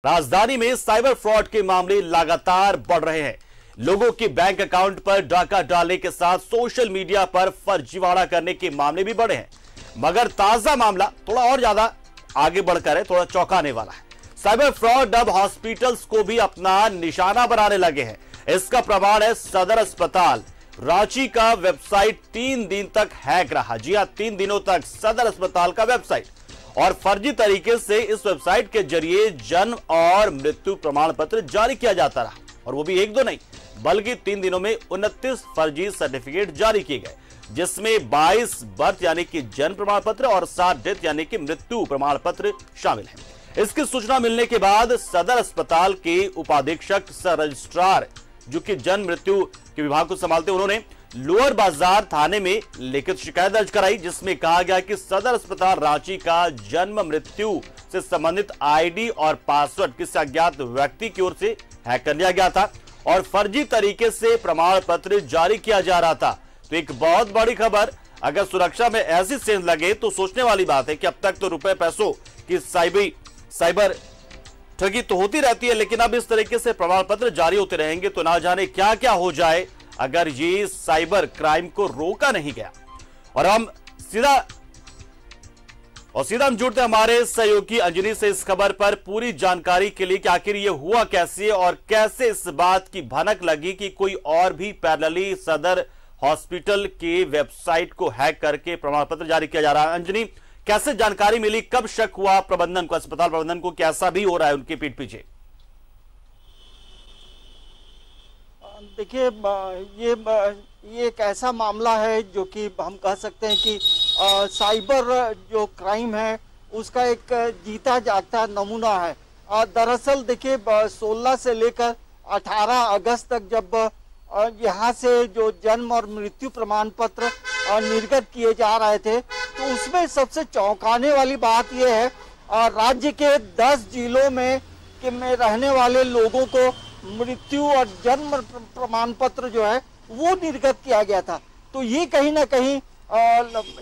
राजधानी में cyber fraud के मामले लगातार बढ़ रहे हैं। लोगों के बैंक अकाउंट पर डाका डालने के साथ सोशल मीडिया पर फर्जीवाड़ा करने के मामले भी बढ़े हैं। मगर ताजा मामला थोड़ा और ज्यादा आगे बढ़कर है, थोड़ा चौंकाने वाला है। साइबर फ्रॉड अब हॉस्पिटल्स को भी अपना निशाना बनाने लगे हैं। इसका प्रमाण है सदर अस्पताल रांची का वेबसाइट 3 दिन तक हैक रहा। जी हां, 3 दिनों तक सदर अस्पताल का वेबसाइट और फर्जी तरीके से इस वेबसाइट के जरिए जन्म और मृत्यु प्रमाण पत्र जारी किया जाता रहा। और वो भी 1-2 नहीं, बल्कि 3 दिनों में 29 फर्जी सर्टिफिकेट जारी किए गए, जिसमें 22 बर्थ यानी कि जन्म प्रमाण पत्र और 7 डेथ यानी कि मृत्यु प्रमाण पत्र शामिल हैं। इसकी सूचना मिलने के बाद सदर अस्पताल के उपाधीक्षक सह रजिस्ट्रार, जो कि जन्म मृत्यु के विभाग को संभालते, उन्होंने लोअर बाजार थाने में लिखित शिकायत दर्ज कराई, जिसमें कहा गया कि सदर अस्पताल रांची का जन्म मृत्यु से संबंधित आईडी और पासवर्ड किसी अज्ञात व्यक्ति की ओर से हैक कर लिया गया था और फर्जी तरीके से प्रमाण पत्र जारी किया जा रहा था। तो एक बहुत बड़ी खबर, अगर सुरक्षा में ऐसी सेंध लगे तो सोचने वाली बात है कि अब तक तो रुपए पैसों की साइबर ठगी तो होती रहती है, लेकिन अब इस तरीके से प्रमाण पत्र जारी होते रहेंगे तो ना जाने क्या क्या हो जाए अगर ये साइबर क्राइम को रोका नहीं गया। और सीधा हम जुड़ते हमारे सहयोगी अंजनी से इस खबर पर पूरी जानकारी के लिए कि आखिर ये हुआ कैसे और कैसे इस बात की भनक लगी कि कोई और भी पैरेलली सदर हॉस्पिटल के वेबसाइट को हैक करके प्रमाण पत्र जारी किया जा रहा है। अंजनी, कैसे जानकारी मिली, कब शक हुआ प्रबंधन को, अस्पताल प्रबंधन को, कैसा भी हो रहा है उनके पीठ पीछे? देखिए, ये एक ऐसा मामला है जो कि हम कह सकते हैं कि साइबर जो क्राइम है उसका एक जीता जागता नमूना है। दरअसल देखिए, 16 से लेकर 18 अगस्त तक जब यहाँ से जो जन्म और मृत्यु प्रमाण पत्र निर्गत किए जा रहे थे, तो उसमें सबसे चौंकाने वाली बात यह है, राज्य के 10 जिलों में रहने वाले लोगों को मृत्यु और जन्म प्रमाण पत्र जो है वो निर्गत किया गया था। तो ये कहीं ना कहीं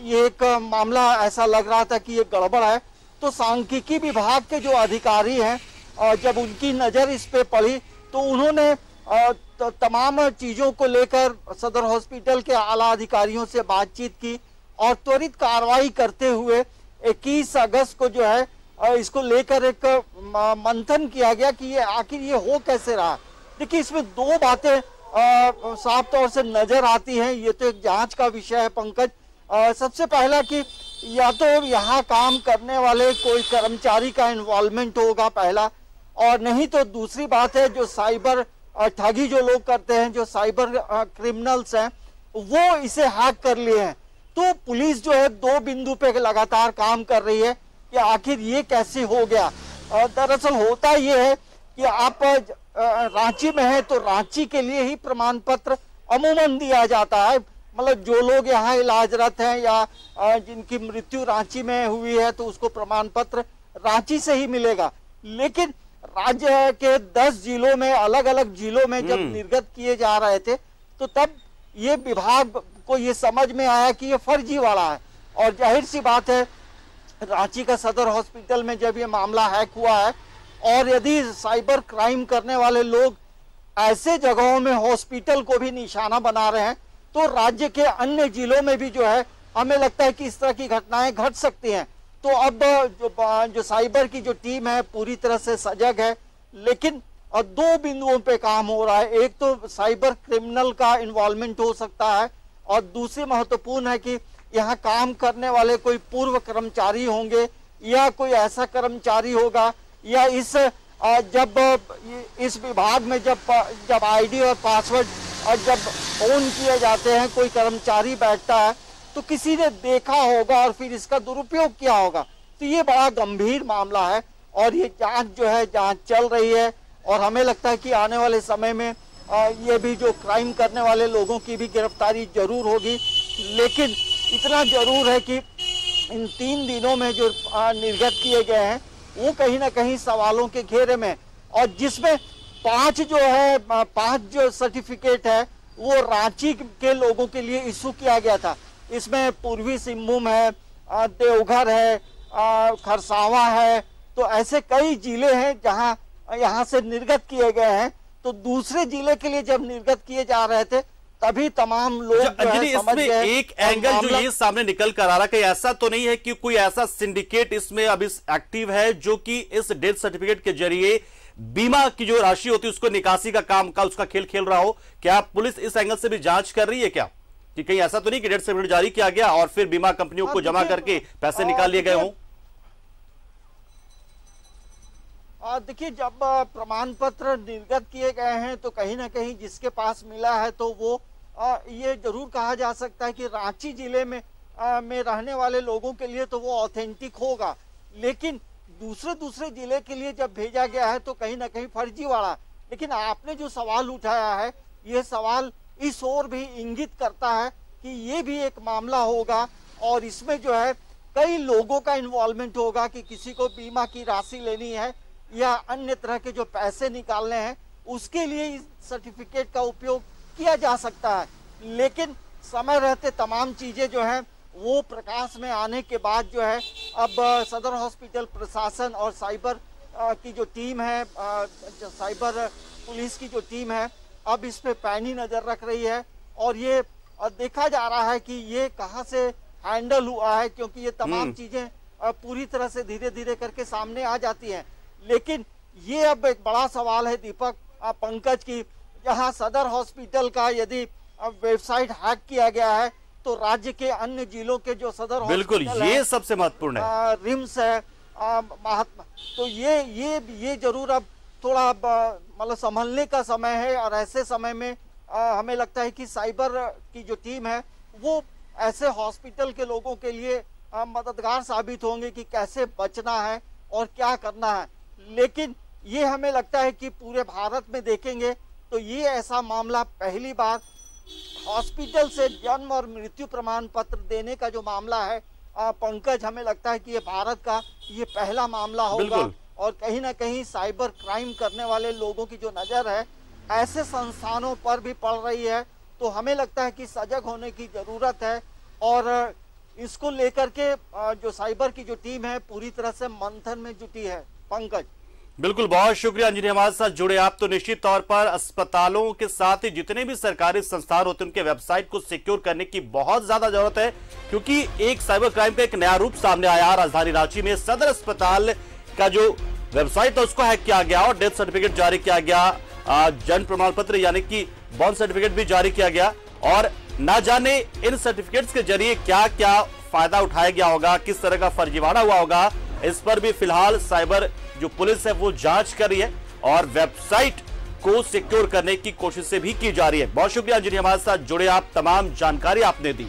ये एक मामला ऐसा लग रहा था कि ये गड़बड़ है। तो सांख्यिकी विभाग के जो अधिकारी हैं, जब उनकी नज़र इस पे पड़ी तो उन्होंने तमाम चीज़ों को लेकर सदर हॉस्पिटल के आला अधिकारियों से बातचीत की और त्वरित कार्रवाई करते हुए 21 अगस्त को जो है इसको लेकर एक मंथन किया गया कि ये आखिर ये हो कैसे रहा। देखिए, इसमें 2 बातें साफ तौर से नजर आती हैं। ये तो एक जांच का विषय है पंकज। सबसे पहला कि या तो यहाँ काम करने वाले कोई कर्मचारी का इन्वॉल्वमेंट होगा पहला, और नहीं तो दूसरी बात है जो साइबर ठगी जो लोग करते हैं, जो साइबर क्रिमिनल्स हैं, वो इसे हैक कर लिए हैं। तो पुलिस जो है 2 बिंदु पे लगातार काम कर रही है कि आखिर ये कैसे हो गया। दरअसल होता ये है कि आप रांची में है तो रांची के लिए ही प्रमाण पत्र अमूमन दिया जाता है। मतलब जो लोग यहाँ इलाजरत हैं या जिनकी मृत्यु रांची में हुई है तो उसको प्रमाण पत्र रांची से ही मिलेगा। लेकिन राज्य के 10 जिलों में, अलग अलग जिलों में जब निर्गत किए जा रहे थे तो तब ये विभाग को ये समझ में आया कि ये फर्जी वाला है। और जाहिर सी बात है, रांची का सदर हॉस्पिटल में जब ये मामला हैक हुआ है और यदि साइबर क्राइम करने वाले लोग ऐसे जगहों में हॉस्पिटल को भी निशाना बना रहे हैं तो राज्य के अन्य जिलों में भी जो है हमें लगता है कि इस तरह की घटनाएं घट सकती हैं। तो अब जो साइबर की जो टीम है पूरी तरह से सजग है, लेकिन 2 बिंदुओं पे काम हो रहा है। एक तो साइबर क्रिमिनल का इन्वॉल्वमेंट हो सकता है और दूसरी महत्वपूर्ण है कि यहाँ काम करने वाले कोई पूर्व कर्मचारी होंगे या कोई ऐसा कर्मचारी होगा या जब इस विभाग में जब आईडी और पासवर्ड जब ऑन किए जाते हैं, कोई कर्मचारी बैठता है तो किसी ने देखा होगा और फिर इसका दुरुपयोग किया होगा। तो ये बड़ा गंभीर मामला है और ये जांच चल रही है और हमें लगता है कि आने वाले समय में ये भी जो क्राइम करने वाले लोगों की भी गिरफ्तारी जरूर होगी। लेकिन इतना जरूर है कि इन 3 दिनों में जो निर्गत किए गए हैं वो कहीं ना कहीं सवालों के घेरे में, और जिसमें 5 जो सर्टिफिकेट है वो रांची के लोगों के लिए इशू किया गया था। इसमें पूर्वी सिंहभूम है, देवघर है, खरसावां है, तो ऐसे कई जिले हैं जहां यहाँ से निर्गत किए गए हैं, तो दूसरे जिले के लिए जब निर्गत किए जा रहे थे तभी तमाम लोग अंजलि इसमें एक एंगल जो ये सामने निकल कर आ रहा है, ऐसा तो नहीं है कि कोई ऐसा सिंडिकेट इसमें अभी एक्टिव है जो कि इस डेथ सर्टिफिकेट के जरिए बीमा की जो राशि होती है उसको निकासी का काम का उसका खेल खेल रहा हो? क्या पुलिस इस एंगल से भी जांच कर रही है क्या कि कहीं ऐसा तो नहीं कि डेथ सर्टिफिकेट जारी किया गया और फिर बीमा कंपनियों को जमा करके पैसे निकाल लिए गए हों? देखिए, जब प्रमाण पत्र निर्गत किए गए हैं तो कहीं ना कहीं जिसके पास मिला है तो वो ये जरूर कहा जा सकता है कि रांची जिले में रहने वाले लोगों के लिए तो वो ऑथेंटिक होगा, लेकिन दूसरे जिले के लिए जब भेजा गया है तो कहीं ना कहीं फर्जीवाड़ा। लेकिन आपने जो सवाल उठाया है, ये सवाल इस ओर भी इंगित करता है कि ये भी एक मामला होगा और इसमें जो है कई लोगों का इन्वॉल्वमेंट होगा कि किसी को बीमा की राशि लेनी है या अन्य तरह के जो पैसे निकालने हैं उसके लिए इस सर्टिफिकेट का उपयोग किया जा सकता है। लेकिन समय रहते तमाम चीजें जो है वो प्रकाश में आने के बाद जो है अब सदर हॉस्पिटल प्रशासन और साइबर की जो टीम है, साइबर पुलिस की जो टीम है, अब इस पे पैनी नजर रख रही है और ये देखा जा रहा है कि ये कहां से हैंडल हुआ है, क्योंकि ये तमाम चीजें पूरी तरह से धीरे धीरे करके सामने आ जाती हैं। लेकिन ये अब एक बड़ा सवाल है दीपक, पंकज, की जहां सदर हॉस्पिटल का यदि वेबसाइट हैक किया गया है तो राज्य के अन्य जिलों के जो सदर बिल्कुल ये सबसे महत्वपूर्ण है, रिम्स है, महात्मा, तो ये जरूर अब थोड़ा मतलब संभलने का समय है और ऐसे समय में हमें लगता है कि साइबर की जो टीम है वो ऐसे हॉस्पिटल के लोगों के लिए मददगार साबित होंगे कि कैसे बचना है और क्या करना है। लेकिन ये हमें लगता है कि पूरे भारत में देखेंगे तो ये ऐसा मामला पहली बार हॉस्पिटल से जन्म और मृत्यु प्रमाण पत्र देने का जो मामला है पंकज, हमें लगता है कि ये भारत का ये पहला मामला होगा और कहीं ना कहीं साइबर क्राइम करने वाले लोगों की जो नजर है ऐसे संस्थानों पर भी पड़ रही है, तो हमें लगता है कि सजग होने की जरूरत है और इसको लेकर के जो साइबर की जो टीम है पूरी तरह से मंथन में जुटी है। पंकज, बिल्कुल, बहुत शुक्रिया अंजलि, हमारे साथ जुड़े आप। तो निश्चित तौर पर अस्पतालों के साथ ही जितने भी सरकारी संस्थान होते हैं उनके वेबसाइट को सिक्योर करने की बहुत ज्यादा जरूरत है, क्योंकि एक साइबर क्राइम का एक नया रूप सामने आया। राजधानी रांची में सदर अस्पताल का जो वेबसाइट था उसको हैक किया गया और डेथ सर्टिफिकेट जारी किया गया, जन्म प्रमाण पत्र यानी कि बॉर्न सर्टिफिकेट भी जारी किया गया और ना जाने इन सर्टिफिकेट्स के जरिए क्या क्या फायदा उठाया गया होगा, किस तरह का फर्जीवाड़ा हुआ होगा, इस पर भी फिलहाल साइबर जो पुलिस है वो जांच कर रही है और वेबसाइट को सिक्योर करने की कोशिश भी की जा रही है। बहुत शुक्रिया अंजलि, हमारे साथ जुड़े आप, तमाम जानकारी आपने दी।